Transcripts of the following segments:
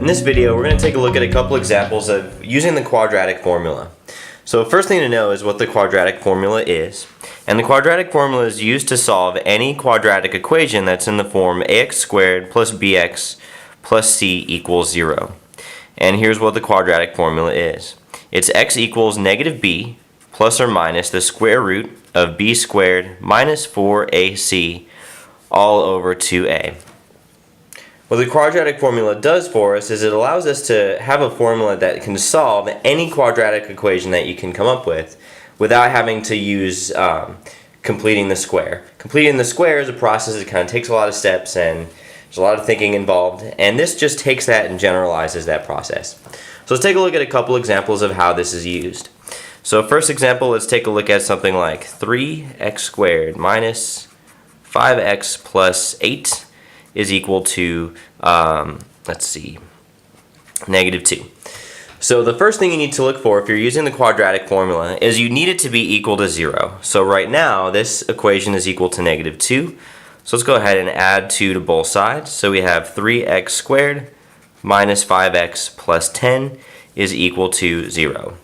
this video, we're going to take a look at a couple examples of using the quadratic formula. So first thing to know is what the quadratic formula is. And the quadratic formula is used to solve any quadratic equation that's in the form ax squared plus bx plus c equals 0. And here's what the quadratic formula is. It's x equals negative b plus or minus the square root of b squared minus 4ac all over 2a. What the quadratic formula does for us is it allows us to have a formula that can solve any quadratic equation that you can come up with without having to use completing the square. Completing the square is a process that kind of takes a lot of steps and there's a lot of thinking involved, and this just takes that and generalizes that process. So let's take a look at a couple examples of how this is used. So first example, let's take a look at something like 3x squared minus 5x plus 8 is equal to, negative 2. So the first thing you need to look for if you're using the quadratic formula is you need it to be equal to 0. So right now this equation is equal to negative 2. So let's go ahead and add 2 to both sides. So we have 3x squared minus 5x plus 10 is equal to 0.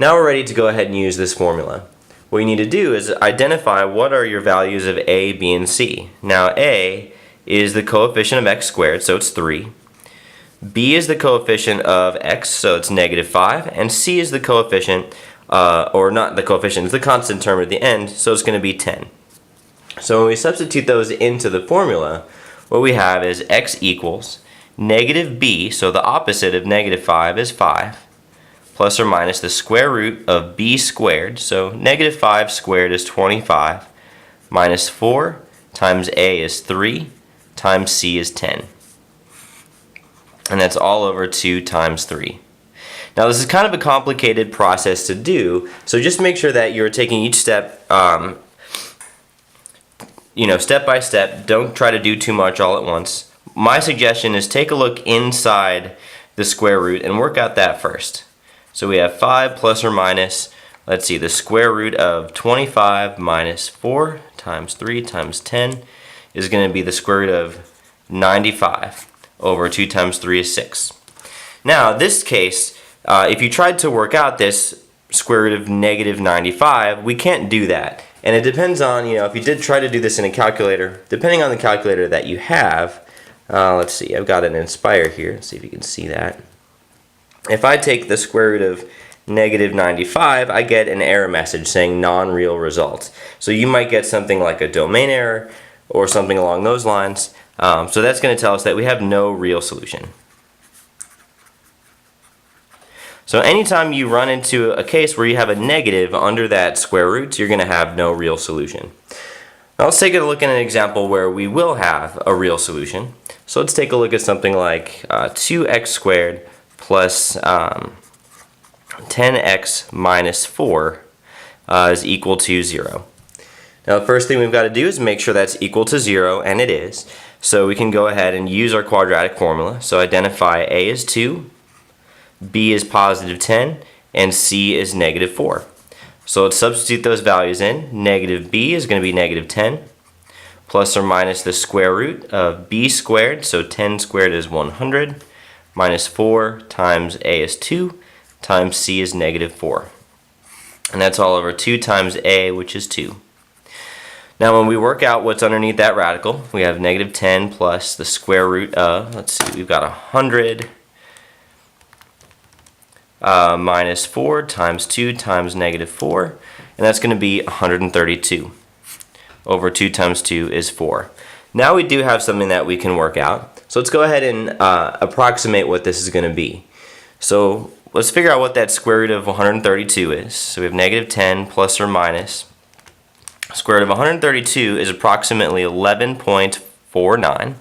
Now we're ready to go ahead and use this formula. What you need to do is identify what are your values of a, b, and c. Now a is the coefficient of x squared, so it's 3. B is the coefficient of x, so it's negative 5. And c is the coefficient, or not the coefficient, it's the constant term at the end, so it's going to be 10. So when we substitute those into the formula, what we have is x equals negative b, so the opposite of negative 5 is 5, plus or minus the square root of b squared, so negative 5 squared is 25, minus 4 times a is 3, times c is 10. And that's all over 2 times 3. Now this is kind of a complicated process to do, so just make sure that you're taking each step, step by step. Don't try to do too much all at once. My suggestion is take a look inside the square root and work out that first. So we have 5 plus or minus, the square root of 25 minus 4 times 3 times 10 is going to be the square root of 95 over 2 times 3 is 6. Now this case, if you tried to work out this square root of negative 95, we can't do that. And it depends on, if you did try to do this in a calculator, depending on the calculator that you have, I've got an Inspire here, let's see if you can see that. If I take the square root of negative 95, I get an error message saying non-real result. So you might get something like a domain error or something along those lines. So that's going to tell us that we have no real solution. So anytime you run into a case where you have a negative under that square root, you're going to have no real solution. Now let's take a look at an example where we will have a real solution. So let's take a look at something like 2x squared plus 10x minus 4 is equal to 0. Now the first thing we've got to do is make sure that's equal to 0, and it is. So we can go ahead and use our quadratic formula. So identify a is 2, b is positive 10, and c is negative 4. So let's substitute those values in. Negative b is going to be negative 10, plus or minus the square root of b squared, so 10 squared is 100, minus 4 times a is 2, times c is negative 4. And that's all over 2 times a, which is 2. Now when we work out what's underneath that radical, we have negative 10 plus the square root of, we've got 100 minus 4 times 2 times negative 4, and that's going to be 132. Over 2 times 2 is 4. Now we do have something that we can work out. So let's go ahead and approximate what this is going to be. So let's figure out what that square root of 132 is. So we have negative 10 plus or minus. Square root of 132 is approximately 11.49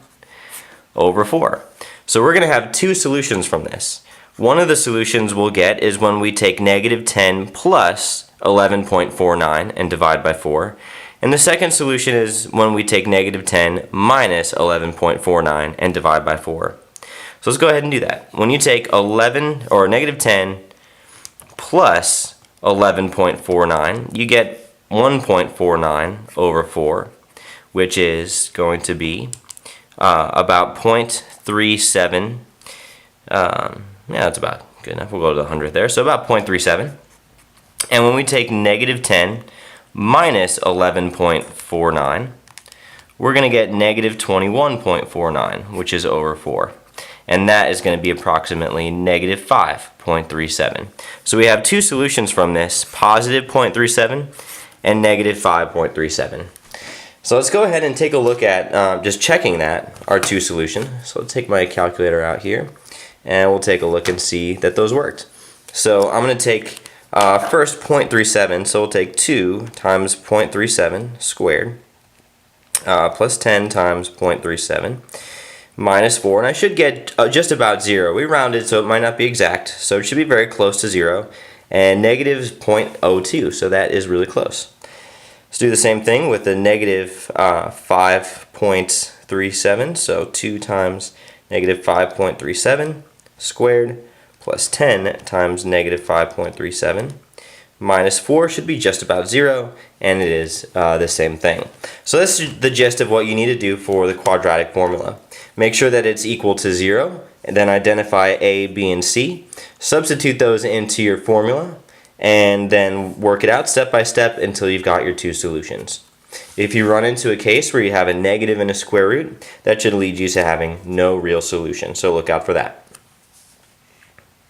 over 4. So we're going to have two solutions from this. One of the solutions we'll get is when we take negative 10 plus 11.49 and divide by 4. And the second solution is when we take negative 10 minus 11.49 and divide by 4. So let's go ahead and do that. When you take negative 10 plus 11.49, you get 1.49 over 4, which is going to be about 0.37 Yeah, that's about good enough. We'll go to the 100th there. So about 0.37. And when we take negative 10 minus 11.49, we're going to get negative 21.49, which is over 4. And that is going to be approximately negative 5.37. So we have two solutions from this, positive 0.37 and negative 5.37. So let's go ahead and take a look at just checking that, our two solutions. So let's take my calculator out here, and we'll take a look and see that those worked. So I'm going to take first 0.37, so we'll take 2 times 0.37 squared plus 10 times 0.37 minus 4, and I should get just about 0. We rounded, so it might not be exact, so it should be very close to 0, and negative 0.02, so that is really close. Let's do the same thing with the negative 5.37, so 2 times negative 5.37 squared plus 10 times negative 5.37 minus 4 should be just about 0, and it is the same thing. So this is the gist of what you need to do for the quadratic formula. Make sure that it's equal to 0, and then identify A, B, and C. Substitute those into your formula, and then work it out step by step until you've got your two solutions. If you run into a case where you have a negative and a square root, that should lead you to having no real solution, so look out for that.